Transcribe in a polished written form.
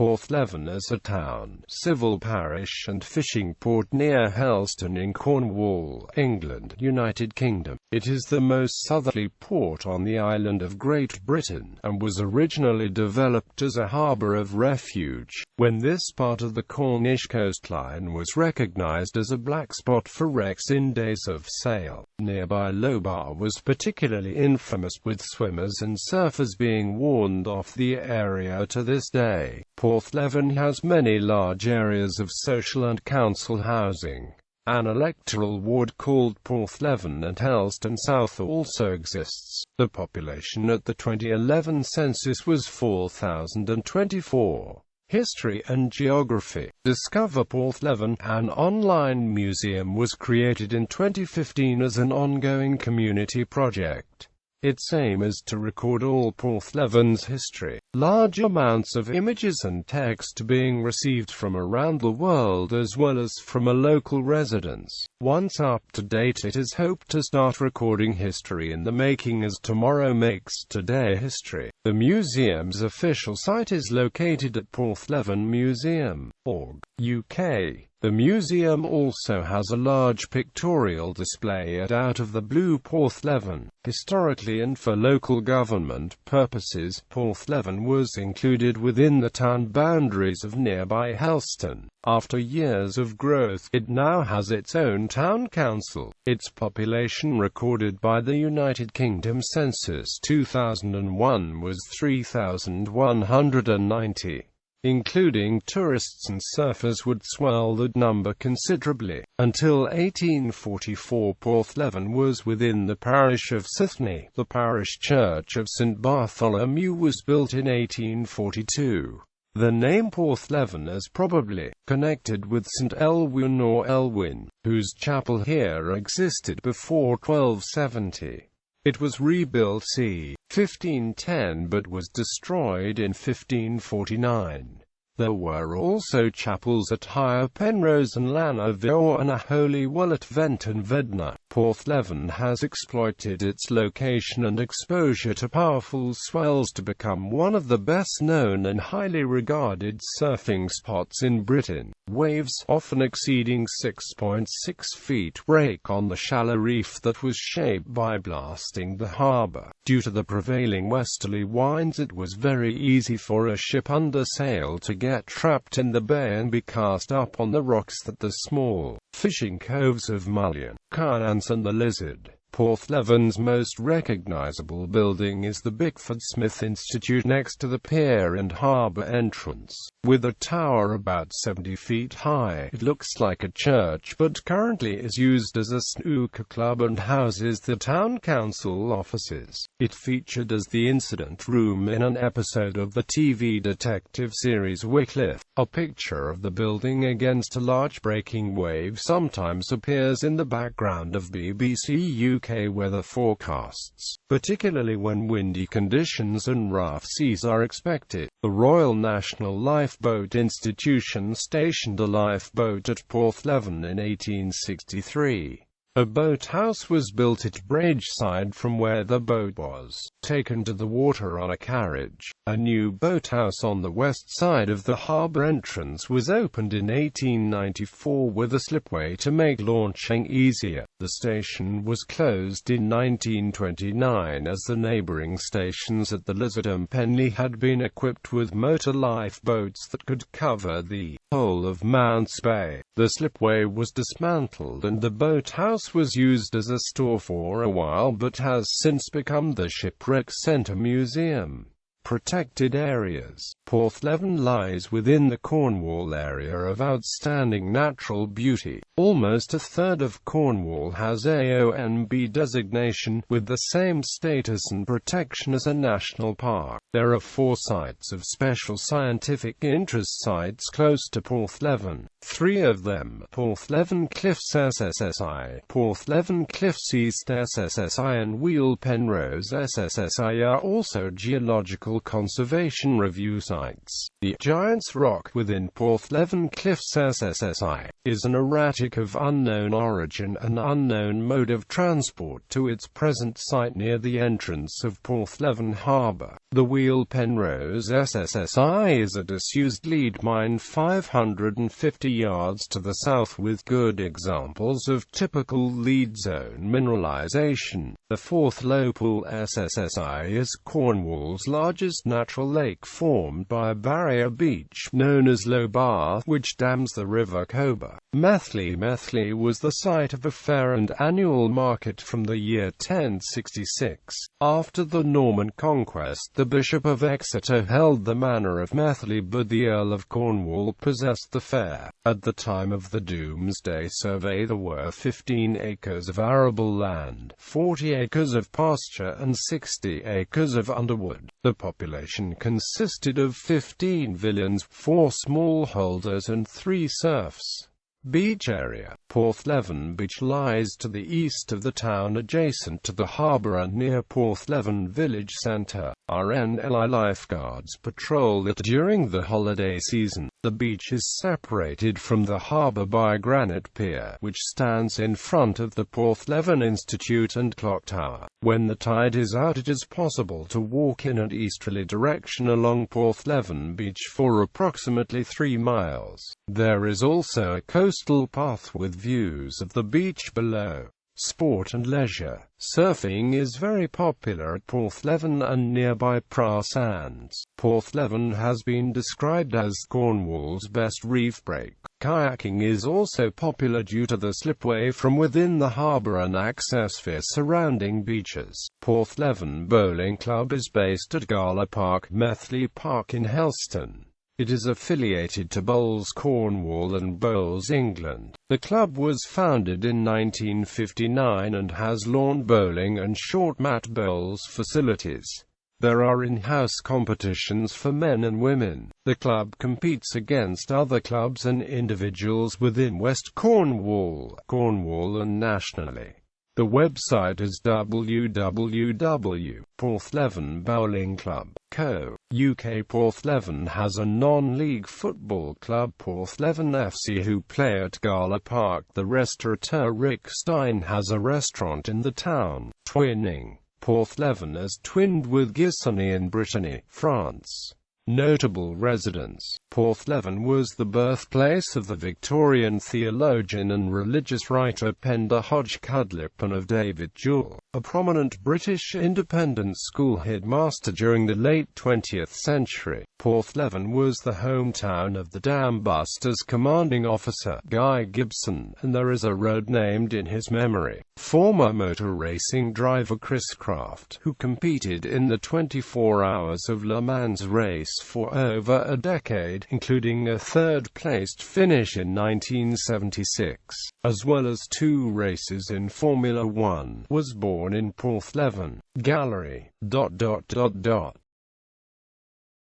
Porthleven is a town, civil parish and fishing port near Helston in Cornwall, England, United Kingdom. It is the most southerly port on the island of Great Britain, and was originally developed as a harbour of refuge, when this part of the Cornish coastline was recognised as a black spot for wrecks in days of sail. Nearby Loe Bar was particularly infamous, with swimmers and surfers being warned off the area to this day. Porthleven has many large areas of social and council housing. An electoral ward called Porthleven and Helston South also exists. The population at the 2011 census was 4,024. History and Geography. Discover Porthleven. An online museum was created in 2015 as an ongoing community project. Its aim is to record all Porthleven's history. Large amounts of images and text being received from around the world as well as from a local residents. Once up to date, it is hoped to start recording history in the making as tomorrow makes today history. The museum's official site is located at porthlevenmuseum.org, UK. The museum also has a large pictorial display at Out of the Blue Porthleven. Historically and for local government purposes, Porthleven was included within the town boundaries of nearby Helston. After years of growth, it now has its own town council. Its population recorded by the United Kingdom Census 2001 was 3,190. Including tourists and surfers would swell that number considerably. Until 1844, Porthleven was within the parish of Southerly. The parish church of St. Bartholomew was built in 1842. The name Porthleven is probably connected with St. Elwyn or Elwyn, whose chapel here existed before 1270. It was rebuilt c. 1510 but was destroyed in 1549. There were also chapels at Higher Penrose and Llanavio and a holy well at Vent and Vedna. Porthleven has exploited its location and exposure to powerful swells to become one of the best-known and highly regarded surfing spots in Britain. Waves, often exceeding 6.6 feet, break on the shallow reef that was shaped by blasting the harbour. Due to the prevailing westerly winds, it was very easy for a ship under sail to get trapped in the bay and be cast up on the rocks at the small fishing coves of Mullion, Carnance and the Lizard. Porthleven's most recognizable building is the Bickford Smith Institute next to the pier and harbour entrance. With a tower about 70 feet high, it looks like a church but currently is used as a snooker club and houses the town council offices. It featured as the incident room in an episode of the TV detective series Wycliffe. A picture of the building against a large breaking wave sometimes appears in the background of BBC UK weather forecasts, particularly when windy conditions and rough seas are expected. The Royal National Lifeboat Institution stationed a lifeboat at Porthleven in 1863. A boathouse was built at Bridgeside from where the boat was taken to the water on a carriage. A new boathouse on the west side of the harbour entrance was opened in 1894 with a slipway to make launching easier. The station was closed in 1929 as the neighbouring stations at the Lizard and Penley had been equipped with motor lifeboats that could cover the whole of Mounts Bay. The slipway was dismantled and the boathouse was used as a store for a while but has since become the Shipwreck Centre Museum. Protected areas. Porthleven lies within the Cornwall area of outstanding natural beauty. Almost a third of Cornwall has AONB designation, with the same status and protection as a national park. There are 4 sites of special scientific interest sites close to Porthleven. 3 of them, Porthleven Cliffs SSSI, Porthleven Cliffs East SSSI and Wheel Penrose SSSI, are also geological Historical Conservation Review cites, the Giant's Rock within Porthleven Cliffs SSSI, is an erratic of unknown origin and unknown mode of transport to its present site near the entrance of Porthleven Harbour. The Wheel Penrose SSSI is a disused lead mine 550 yards to the south with good examples of typical lead zone mineralization. The fourth Loe Pool SSSI is Cornwall's largest natural lake formed by a barrier beach known as Loe Bar, which dams the River Cobar. Methley was the site of a fair and annual market from the year 1066. After the Norman conquest, the Bishop of Exeter held the manor of Methley, but the Earl of Cornwall possessed the fair. At the time of the Domesday Survey there were 15 acres of arable land, 40 acres of pasture and 60 acres of underwood. The population consisted of 15 villeins, 4 smallholders and 3 serfs. Beach area. Porthleven Beach lies to the east of the town, adjacent to the harbour and near Porthleven village centre. RNLI lifeguards patrol it during the holiday season. The beach is separated from the harbour by a granite pier, which stands in front of the Porthleven Institute and Clock Tower. When the tide is out, it is possible to walk in an easterly direction along Porthleven Beach for approximately 3 miles. There is also a coastal path with views of the beach below. Sport and leisure. Surfing is very popular at Porthleven and nearby Pra Sands. Porthleven has been described as Cornwall's best reef break. Kayaking is also popular due to the slipway from within the harbour and access via surrounding beaches. Porthleven Bowling Club is based at Gala Park, Methley Park in Helston. It is affiliated to Bowls Cornwall and Bowls England. The club was founded in 1959 and has lawn bowling and short mat bowls facilities. There are in-house competitions for men and women. The club competes against other clubs and individuals within West Cornwall, and nationally. The website is www.porthlevenbowlingclub.co. UK. Porthleven has a non-league football club, Porthleven FC, who play at Gala Park. The restaurateur Rick Stein has a restaurant in the town. Twinning. Porthleven is twinned with Gisony in Brittany, France. Notable residents. Porthleven was the birthplace of the Victorian theologian and religious writer Penda Hodge Cudlip and of David Jewell, a prominent British independent school headmaster during the late 20th century. Porthleven was the hometown of the Dam Busters commanding officer Guy Gibson, and there is a road named in his memory. Former motor racing driver Chris Craft, who competed in the 24 Hours of Le Mans race for over a decade, including a third-placed finish in 1976, as well as 2 races in Formula 1, was born in Porthleven. Gallery.